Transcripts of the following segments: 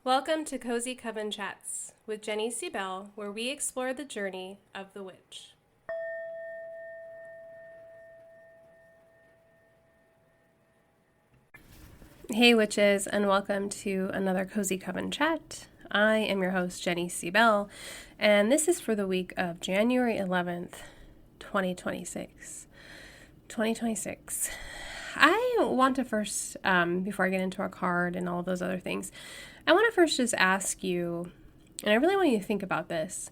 Welcome to Cozy Coven Chats with Jenny C. Bell, where we explore the journey of the witch. Hey witches, and welcome to another Cozy Coven Chat. I am your host, Jenny C. Bell, and this is for the week of January 11th, 2026. 2026. I want to first, before I get into our card and all of those other things, I want to first just ask you, and I really want you to think about this.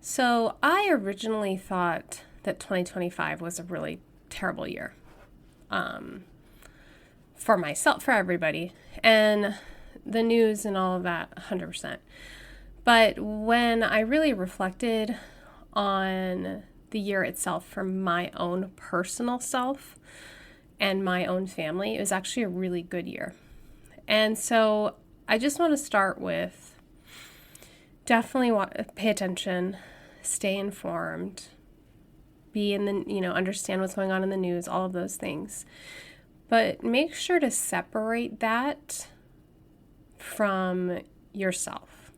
So I originally thought that 2025 was a really terrible year for myself, for everybody, and the news and all of that, 100%. But when I really reflected on the year itself for my own personal self and my own family, it was actually a really good year. And so I just want to start with definitely pay attention, stay informed, be in the, understand what's going on in the news, all of those things. But make sure to separate that from yourself.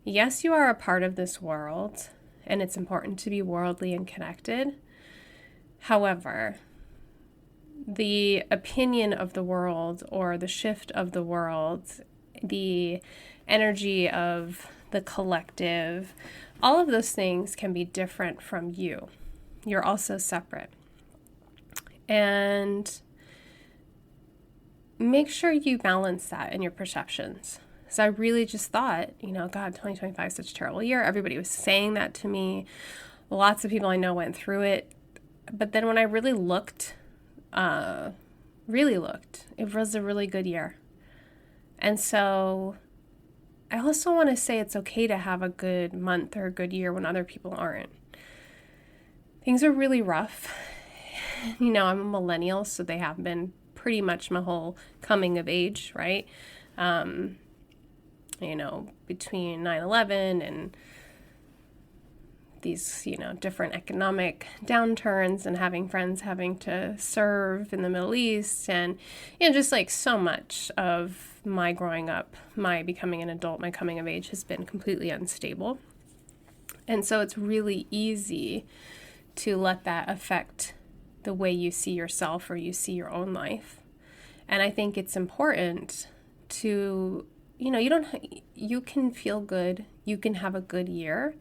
Yes, you are a part of this world, and it's important to be worldly and connected. However, the opinion of the world or the shift of the world, the energy of the collective, all of those things can be different from you. You're also separate. And make sure you balance that in your perceptions. So I really just thought, God, 2025 is such a terrible year. Everybody was saying that to me. Lots of people I know went through it. But then when I really looked, it was a really good year. And so I also want to say it's okay to have a good month or a good year when other people aren't. Things are really rough. I'm a millennial, so they have been pretty much my whole coming of age, right? Between 9/11 and these, different economic downturns and having friends having to serve in the Middle East and, just like so much of my growing up, my becoming an adult, my coming of age has been completely unstable. And so it's really easy to let that affect the way you see yourself or you see your own life. And I think it's important to, you can feel good, you can have a good year,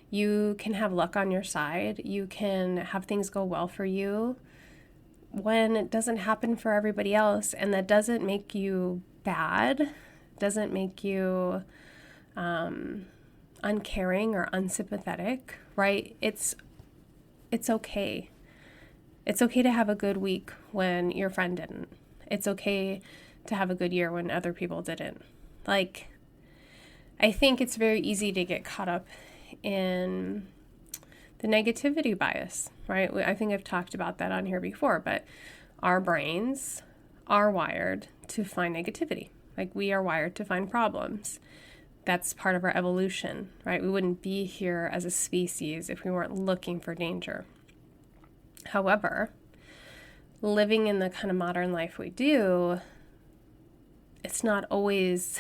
you can have luck on your side, you can have things go well for you when it doesn't happen for everybody else. And that doesn't make you bad, doesn't make you uncaring or unsympathetic, right? It's okay. It's okay to have a good week when your friend didn't. It's okay to have a good year when other people didn't. I think it's very easy to get caught up in the negativity bias, right? I think I've talked about that on here before, but our brains are wired to find negativity. We are wired to find problems. That's part of our evolution, right? We wouldn't be here as a species if we weren't looking for danger. However, living in the kind of modern life we do, it's not always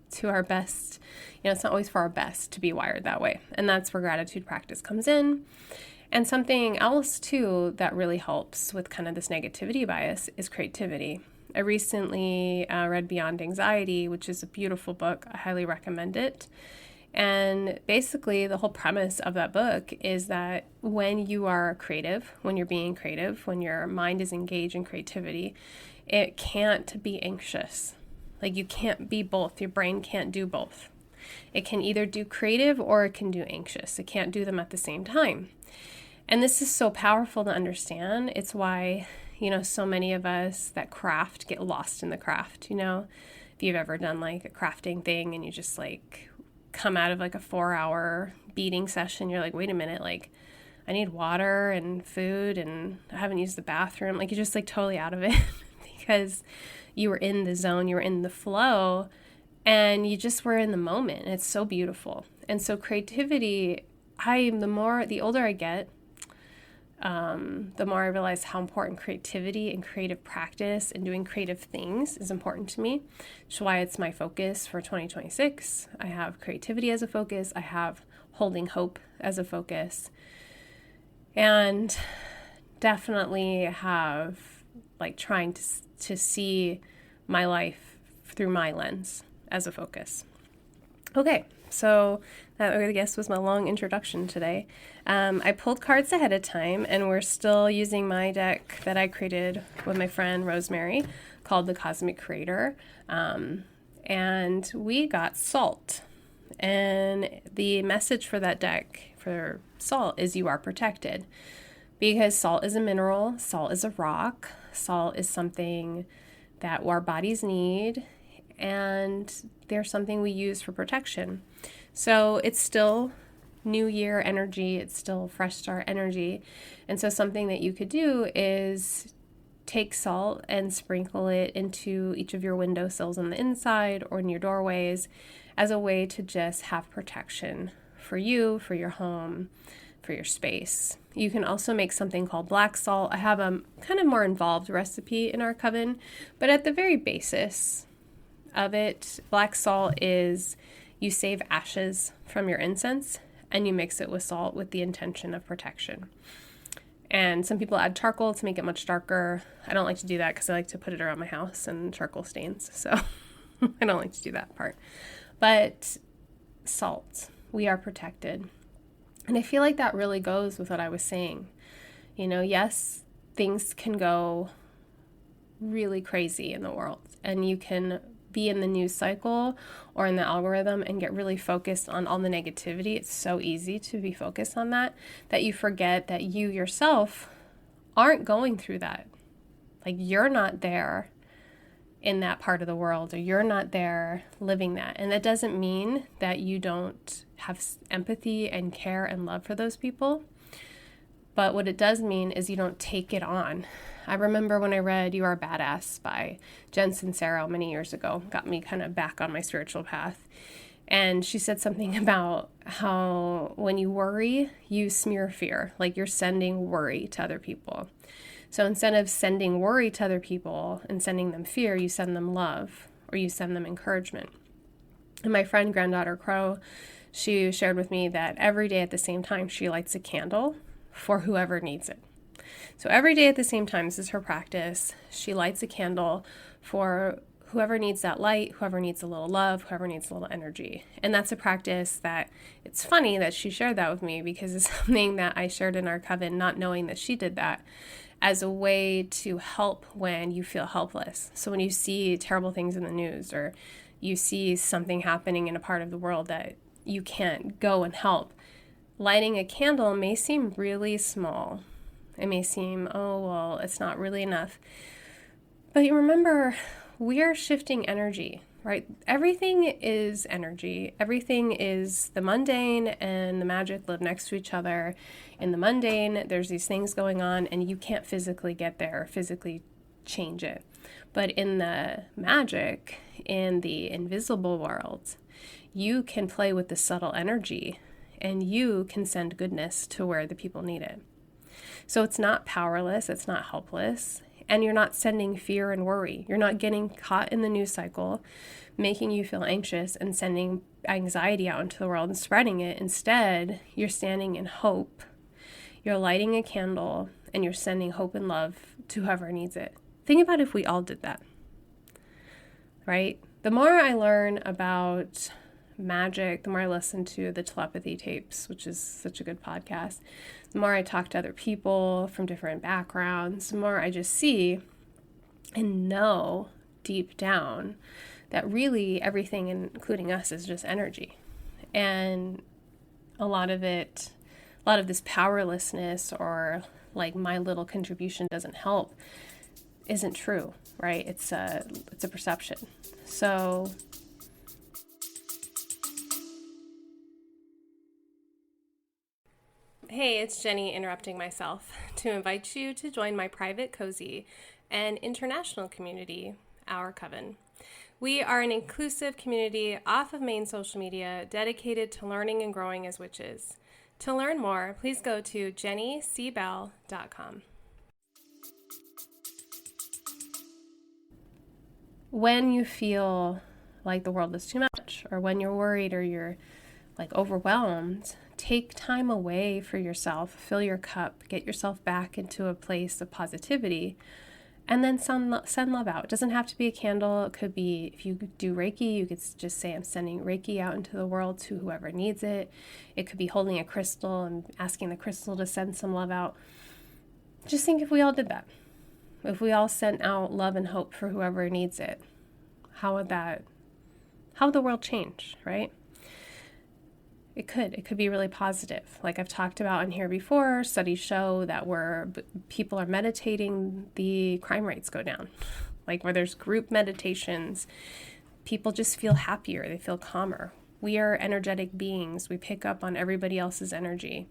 to our best, it's not always for our best to be wired that way. And that's where gratitude practice comes in. And something else too that really helps with kind of this negativity bias is creativity. I recently read Beyond Anxiety, which is a beautiful book. I highly recommend it. And basically the whole premise of that book is that when you are creative, when you're being creative, when your mind is engaged in creativity, it can't be anxious. You can't be both. Your brain can't do both. It can either do creative or it can do anxious. It can't do them at the same time. And this is so powerful to understand. It's why, so many of us that craft get lost in the craft, If you've ever done a crafting thing and you just come out of a 4-hour beading session, you're wait a minute, I need water and food and I haven't used the bathroom. You're just totally out of it because you were in the zone, you were in the flow, and you just were in the moment. And it's so beautiful. And so creativity, the older I get, the more I realize how important creativity and creative practice and doing creative things is important to me, which is why it's my focus for 2026. I have creativity as a focus. I have holding hope as a focus. And definitely have like trying to see my life through my lens as a focus. Okay, so that, I guess, was my long introduction today. I pulled cards ahead of time, and we're still using my deck that I created with my friend Rosemary called the Cosmic Creator. And we got salt. And the message for that deck for salt is you are protected. Because salt is a mineral, salt is a rock, salt is something that our bodies need, and they're something we use for protection. So it's still new year energy, it's still fresh start energy. And so something that you could do is take salt and sprinkle it into each of your windowsills on the inside or in your doorways as a way to just have protection for you, for your home, for your space. You can also make something called black salt. I have a kind of more involved recipe in our coven, but at the very basis of it, black salt is you save ashes from your incense and you mix it with salt with the intention of protection. And some people add charcoal to make it much darker. I don't like to do that because I like to put it around my house and charcoal stains. So I don't like to do that part. But salt, we are protected. And I feel like that really goes with what I was saying. You know, yes, things can go really crazy in the world, and you can be in the news cycle or in the algorithm and get really focused on all the negativity. It's so easy to be focused on that you forget that you yourself aren't going through that. Like, you're not there in that part of the world, or you're not there living that. And that doesn't mean that you don't have empathy and care and love for those people. But what it does mean is you don't take it on. I remember when I read You Are Badass by Jen Sincero many years ago, got me kind of back on my spiritual path. And she said something about how when you worry, you smear fear, like you're sending worry to other people. So instead of sending worry to other people and sending them fear, you send them love, or you send them encouragement. And my friend Granddaughter Crow, she shared with me that every day at the same time she lights a candle for whoever needs it. So every day at the same time, this is her practice, she lights a candle for whoever needs that light, whoever needs a little love, whoever needs a little energy. And that's a practice that, it's funny that she shared that with me, because it's something that I shared in our coven, not knowing that she did that, as a way to help when you feel helpless. So when you see terrible things in the news, or you see something happening in a part of the world that you can't go and help, lighting a candle may seem really small. It may seem, oh, well, it's not really enough. But you remember, we're shifting energy, right? Everything is energy. Everything is the mundane and the magic live next to each other. In the mundane, there's these things going on, and you can't physically get there or physically change it. But in the magic, in the invisible world, you can play with the subtle energy, and you can send goodness to where the people need it. So it's not powerless, it's not helpless, and you're not sending fear and worry. You're not getting caught in the news cycle, making you feel anxious and sending anxiety out into the world and spreading it. Instead, you're standing in hope. You're lighting a candle, and you're sending hope and love to whoever needs it. Think about if we all did that, right? The more I learn about magic, the more I listen to the telepathy tapes, which is such a good podcast, the more I talk to other people from different backgrounds, the more I just see and know deep down that really everything, including us, is just energy. And a lot of this powerlessness, or like my little contribution doesn't help, isn't true, right? It's a perception. So hey, it's Jenny interrupting myself to invite you to join my private, cozy, and international community, Our Coven. We are an inclusive community off of main social media dedicated to learning and growing as witches. To learn more, please go to jennycbell.com. When you feel like the world is too much, or when you're worried or you're like overwhelmed, take time away for yourself, fill your cup, get yourself back into a place of positivity, and then send love out. It doesn't have to be a candle. It could be, if you do Reiki, you could just say, I'm sending Reiki out into the world to whoever needs it. It could be holding a crystal and asking the crystal to send some love out. Just think if we all did that. If we all sent out love and hope for whoever needs it, how would the world change, right? It could be really positive. Like I've talked about in here before, studies show that where people are meditating, the crime rates go down. Like where there's group meditations, people just feel happier, they feel calmer. We are energetic beings. We pick up on everybody else's energy,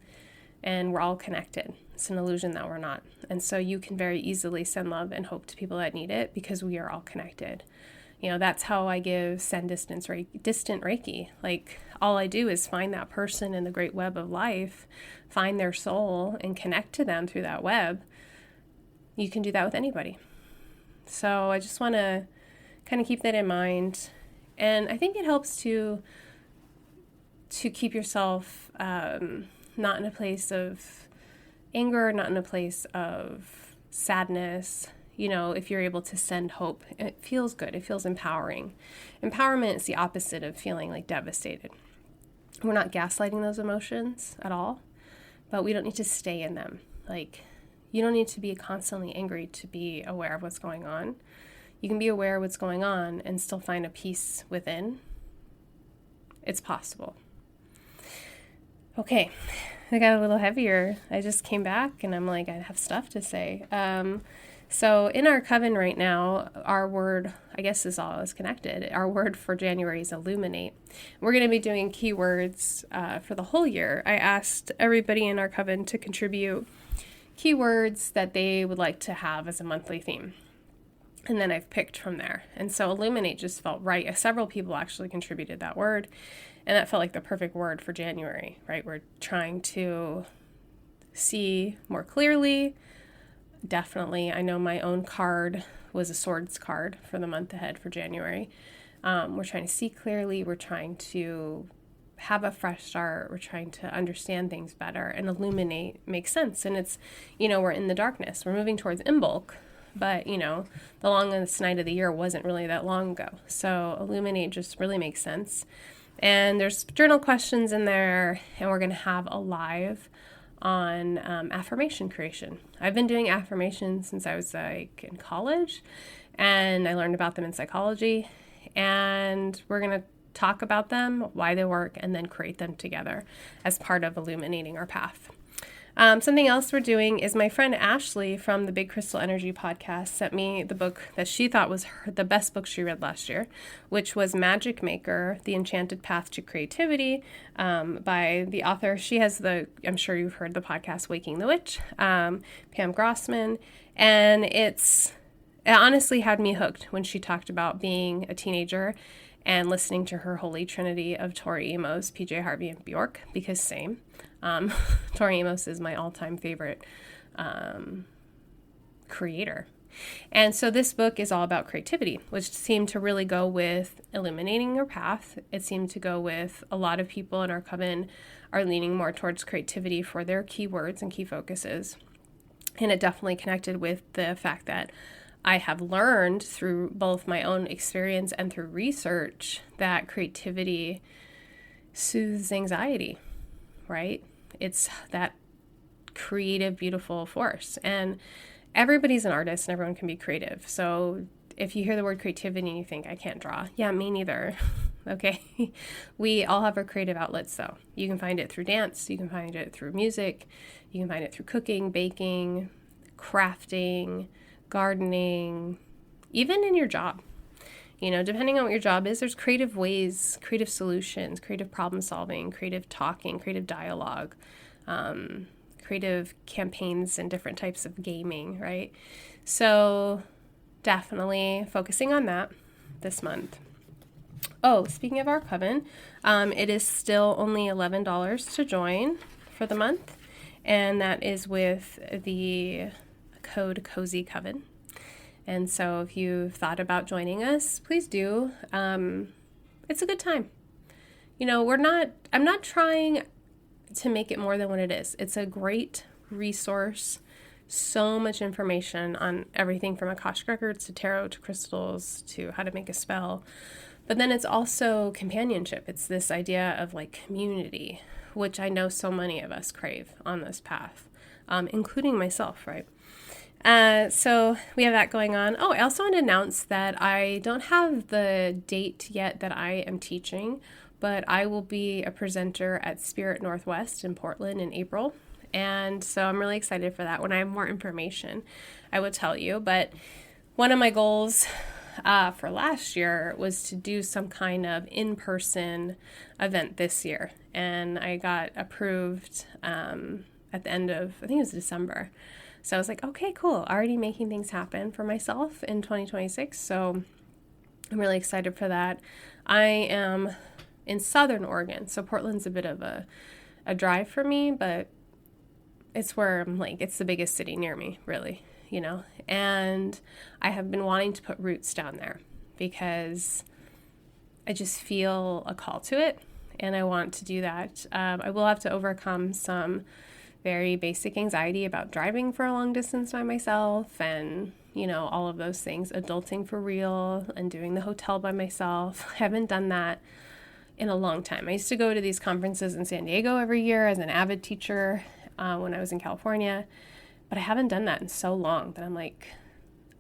and we're all connected. It's an illusion that we're not. And so you can very easily send love and hope to people that need it because we are all connected. You know, that's how I give distant Reiki. Like all I do is find that person in the great web of life, find their soul and connect to them through that web. You can do that with anybody. So I just want to kind of keep that in mind. And I think it helps to keep yourself not in a place of anger, not in a place of sadness. You know, if you're able to send hope, it feels good. It feels empowering. Empowerment is the opposite of feeling like devastated. We're not gaslighting those emotions at all, but we don't need to stay in them. Like, you don't need to be constantly angry to be aware of what's going on. You can be aware of what's going on and still find a peace within. It's possible. Okay, I got a little heavier. I just came back and I'm like, I have stuff to say. So in our coven right now, our word, I guess is all is connected. Our word for January is illuminate. We're going to be doing keywords for the whole year. I asked everybody in our coven to contribute keywords that they would like to have as a monthly theme. And then I've picked from there. And so illuminate just felt right. Several people actually contributed that word. And that felt like the perfect word for January, right? We're trying to see more clearly. Definitely. I know my own card was a swords card for the month ahead for January. We're trying to see clearly. We're trying to have a fresh start. We're trying to understand things better, and illuminate makes sense. And it's, you know, we're in the darkness. We're moving towards Imbolc, but, you know, the longest night of the year wasn't really that long ago. So illuminate just really makes sense. And there's journal questions in there, and we're going to have a live on affirmation creation. I've been doing affirmations since I was like in college, and I learned about them in psychology, and we're going to talk about them, why they work, and then create them together as part of illuminating our path. Something else we're doing is my friend Ashley from the Big Crystal Energy podcast sent me the book that she thought was the best book she read last year, which was Magic Maker, The Enchanted Path to Creativity, by the author. She has I'm sure you've heard the podcast Waking the Witch, Pam Grossman, and it honestly had me hooked when she talked about being a teenager and listening to her holy trinity of Tori Amos, PJ Harvey, and Bjork, because same. Tori Amos is my all-time favorite creator. And so this book is all about creativity, which seemed to really go with illuminating your path. It seemed to go with a lot of people in our coven are leaning more towards creativity for their keywords and key focuses. And it definitely connected with the fact that I have learned through both my own experience and through research that creativity soothes anxiety, right? It's that creative, beautiful force. And everybody's an artist and everyone can be creative. So if you hear the word creativity and you think, I can't draw. Yeah, me neither. Okay. We all have our creative outlets though. You can find it through dance. You can find it through music. You can find it through cooking, baking, crafting, gardening, even in your job. You know, depending on what your job is, there's creative ways, creative solutions, creative problem solving, creative talking, creative dialogue, creative campaigns and different types of gaming, right? So definitely focusing on that this month. Oh, speaking of our coven, it is still only $11 to join for the month, and that is with the code Cozy Coven. And so if you've thought about joining us, please do. It's a good time. I'm not trying to make it more than what it is. It's a great resource. So much information on everything from Akashic records to tarot to crystals to how to make a spell. But then it's also companionship. It's this idea of like community, which I know so many of us crave on this path, including myself, right? So we have that going on. Oh, I also want to announce that I don't have the date yet that I am teaching, but I will be a presenter at Spirit Northwest in Portland in April. And so I'm really excited for that. When I have more information, I will tell you. But one of my goals for last year was to do some kind of in-person event this year. And I got approved at the end of, I think it was December. So I was like, okay, cool. Already making things happen for myself in 2026. So I'm really excited for that. I am in Southern Oregon. So Portland's a bit of a drive for me, but it's where I'm like, it's the biggest city near me, really, and I have been wanting to put roots down there because I just feel a call to it and I want to do that. I will have to overcome some very basic anxiety about driving for a long distance by myself and, all of those things, adulting for real and doing the hotel by myself. I haven't done that in a long time. I used to go to these conferences in San Diego every year as an avid teacher when I was in California, but I haven't done that in so long that I'm like,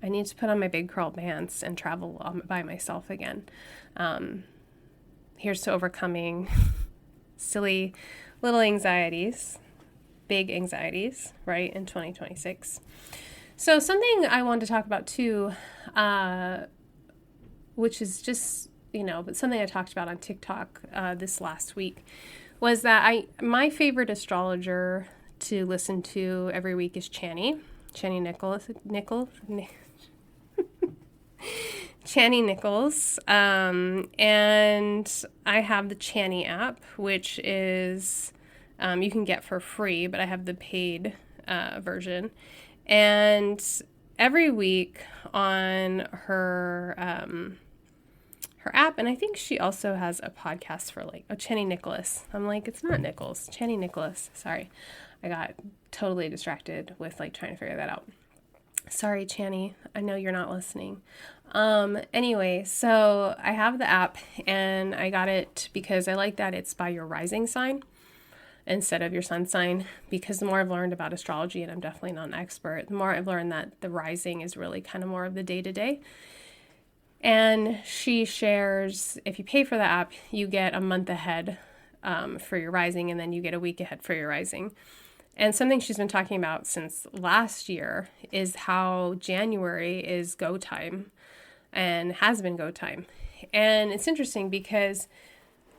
I need to put on my big curl pants and travel by myself again. Here's to overcoming silly little anxieties, big anxieties, right, in 2026. So something I wanted to talk about too, which is just, but something I talked about on TikTok this last week, was that my favorite astrologer to listen to every week is Chani Nichols. Chani Nichols. And I have the Chani app, which is you can get for free, but I have the paid version. And every week on her app, and I think she also has a podcast for Chani Nicholas. I'm like, it's not Nichols, Chani Nicholas. Sorry, I got totally distracted with trying to figure that out. Sorry, Chani, I know you're not listening. Anyway, so I have the app and I got it because I like that it's by your rising sign instead of your sun sign, because the more I've learned about astrology, and I'm definitely not an expert, the more I've learned that the rising is really kind of more of the day-to-day. And she shares, if you pay for the app, you get a month ahead for your rising, and then you get a week ahead for your rising. And something she's been talking about since last year is how January is go time and has been go time. And it's interesting because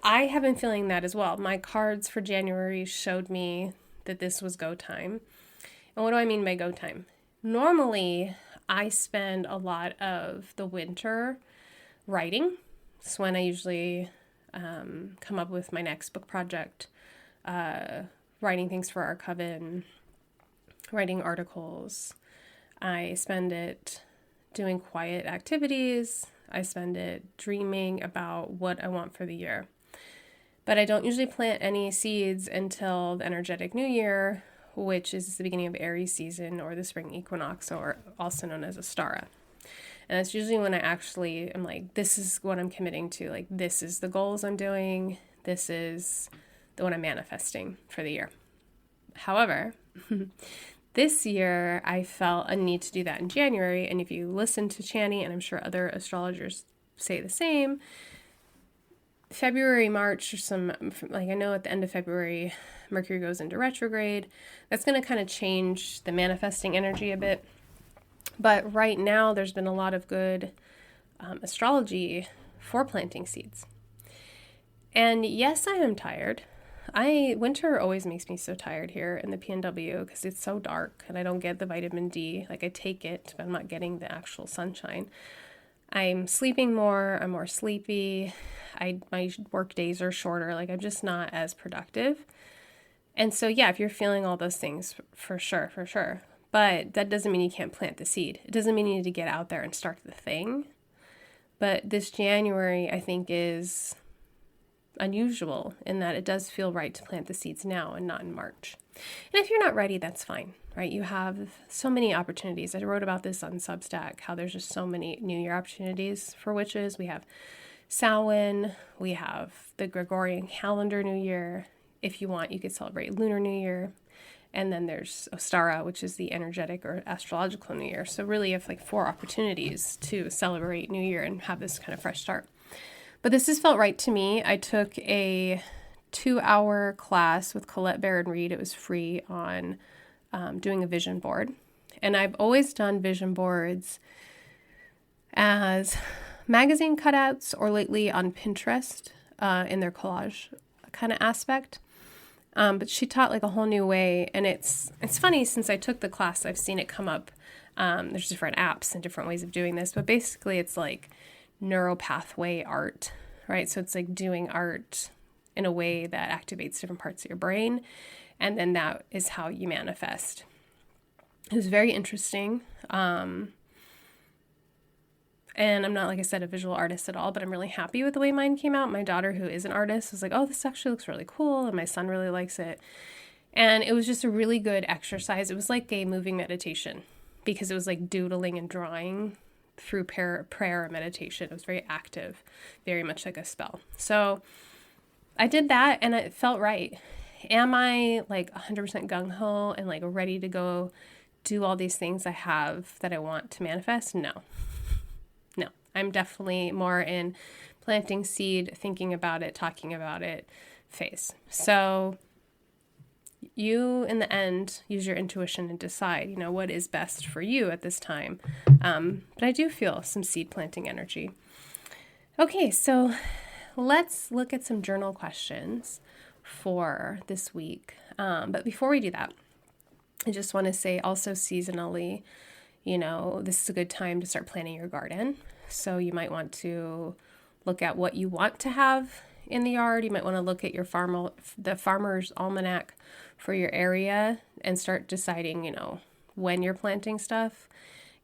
I have been feeling that as well. My cards for January showed me that this was go time. And what do I mean by go time? Normally, I spend a lot of the winter writing. It's when I usually come up with my next book project, writing things for our coven, writing articles. I spend it doing quiet activities. I spend it dreaming about what I want for the year. But I don't usually plant any seeds until the energetic new year, which is the beginning of Aries season or the spring equinox, or also known as Astara. And that's usually when I actually am like, this is what I'm committing to. This is the goals I'm doing. This is the one I'm manifesting for the year. However, this year I felt a need to do that in January. And if you listen to Chani, and I'm sure other astrologers say the same, February, March, I know at the end of February, Mercury goes into retrograde. That's going to kind of change the manifesting energy a bit. But right now, there's been a lot of good astrology for planting seeds. And yes, I am tired. Winter always makes me so tired here in the PNW because it's so dark and I don't get the vitamin D. I take it, but I'm not getting the actual sunshine. I'm sleeping more. I'm more sleepy. My work days are shorter. I'm just not as productive. And so, yeah, if you're feeling all those things, for sure, for sure. But that doesn't mean you can't plant the seed. It doesn't mean you need to get out there and start the thing. But this January, I think, is unusual in that it does feel right to plant the seeds now and not in March. And if you're not ready, that's fine, right? You have so many opportunities. I wrote about this on Substack, how there's just so many New Year opportunities for witches. We have Samhain, we have the Gregorian calendar New Year. If you want, you could celebrate Lunar New Year. And then there's Ostara, which is the energetic or astrological New Year. So really you have like 4 opportunities to celebrate New Year and have this kind of fresh start. But this has felt right to me. I took a 2-hour class with Colette Baron Reed. It was free on doing a vision board. And I've always done vision boards as magazine cutouts or lately on Pinterest in their collage kind of aspect. But she taught like a whole new way. And it's funny, since I took the class, I've seen it come up. There's different apps and different ways of doing this. But basically it's like neuropathway art, right? So it's like doing art in a way that activates different parts of your brain. And then that is how you manifest. It was very interesting. And I'm not, like I said, a visual artist at all, but I'm really happy with the way mine came out. My daughter, who is an artist, was like, oh, this actually looks really cool. And my son really likes it. And it was just a really good exercise. It was like a moving meditation because it was like doodling and drawing through prayer and meditation. It was very active, very much like a spell. So I did that and it felt right. Am I like 100% gung-ho and like ready to go do all these things I have that I want to manifest? No. I'm definitely more in planting seed, thinking about it, talking about it phase. So you, in the end, use your intuition and decide, what is best for you at this time. But I do feel some seed planting energy. Okay, so let's look at some journal questions for this week. But before we do that, I just want to say also seasonally, this is a good time to start planting your garden. So you might want to look at what you want to have in the yard. You might want to look at the farmer's almanac for your area and start deciding, when you're planting stuff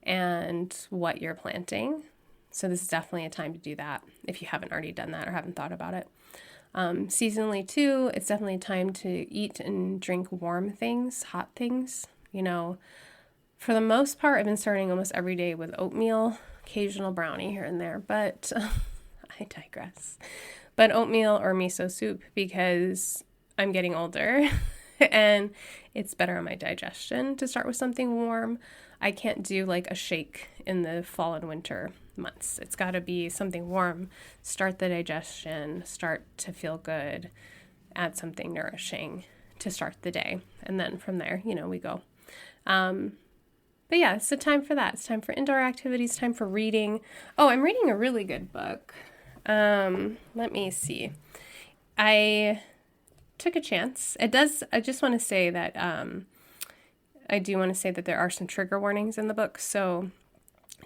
and what you're planting. So this is definitely a time to do that if you haven't already done that or haven't thought about it. Seasonally too, it's definitely a time to eat and drink warm things, hot things. For the most part, I've been starting almost every day with oatmeal, occasional brownie here and there, but I digress. But oatmeal or miso soup because I'm getting older and it's better on my digestion to start with something warm. I can't do like a shake in the fall and winter months. It's got to be something warm, start the digestion, start to feel good, add something nourishing to start the day. And then from there, we go. But yeah, it's a time for that. It's time for indoor activities, time for reading. Oh, I'm reading a really good book. Let me see. I took a chance. I just want to say that, I do want to say that there are some trigger warnings in the book, so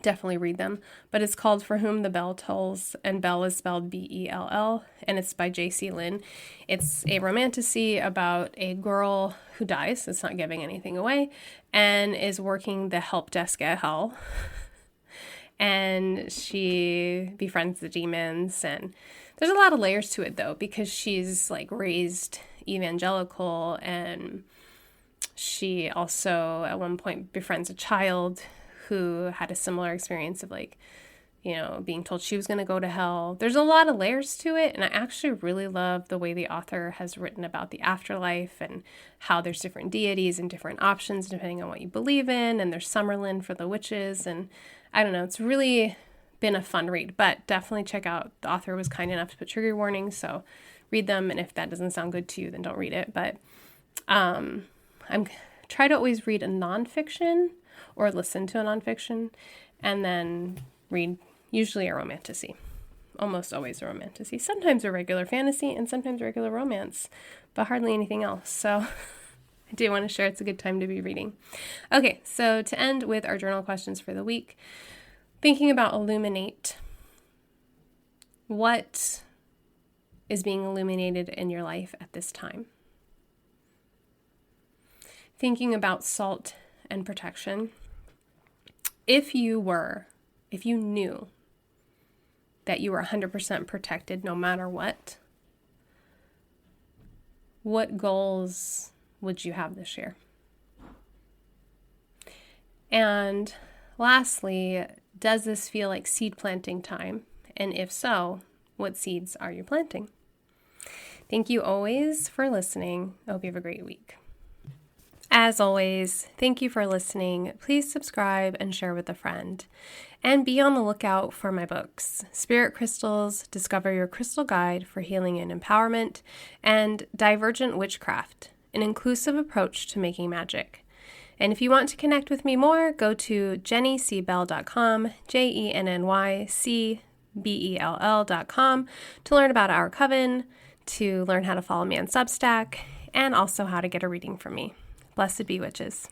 definitely read them. But it's called For Whom the Bell Tolls, and Bell is spelled Bell, and it's by J.C. Lynn. It's a romantasy about a girl who dies, it's not giving anything away, and is working the help desk at hell. And she befriends the demons, and there's a lot of layers to it though, because she's like raised evangelical, and she also at one point befriends a child who had a similar experience of being told she was going to go to hell. There's a lot of layers to it, and I actually really love the way the author has written about the afterlife and how there's different deities and different options depending on what you believe in, and there's Summerlin for the witches, and I don't know, it's really been a fun read, but definitely check out, the author was kind enough to put trigger warnings, so read them, and if that doesn't sound good to you, then don't read it. But I'm try to always read a nonfiction or listen to a nonfiction, and then read usually a romantasy. Almost always a romantasy. Sometimes a regular fantasy, and sometimes regular romance, but hardly anything else. So I do want to share it's a good time to be reading. Okay, so to end with our journal questions for the week, thinking about illuminate. What is being illuminated in your life at this time? thinking about salt and protection, if you knew that you were 100% protected no matter what goals would you have this year? And lastly, does this feel like seed planting time? And if so, what seeds are you planting? Thank you always for listening. I hope you have a great week. As always, thank you for listening. Please subscribe and share with a friend. And be on the lookout for my books, Spirit Crystals, Discover Your Crystal Guide for Healing and Empowerment, and Divergent Witchcraft, an inclusive approach to making magic. And if you want to connect with me more, go to jennycbell.com, JennyCbell.com, to learn about our coven, to learn how to follow me on Substack, and also how to get a reading from me. Blessed be witches.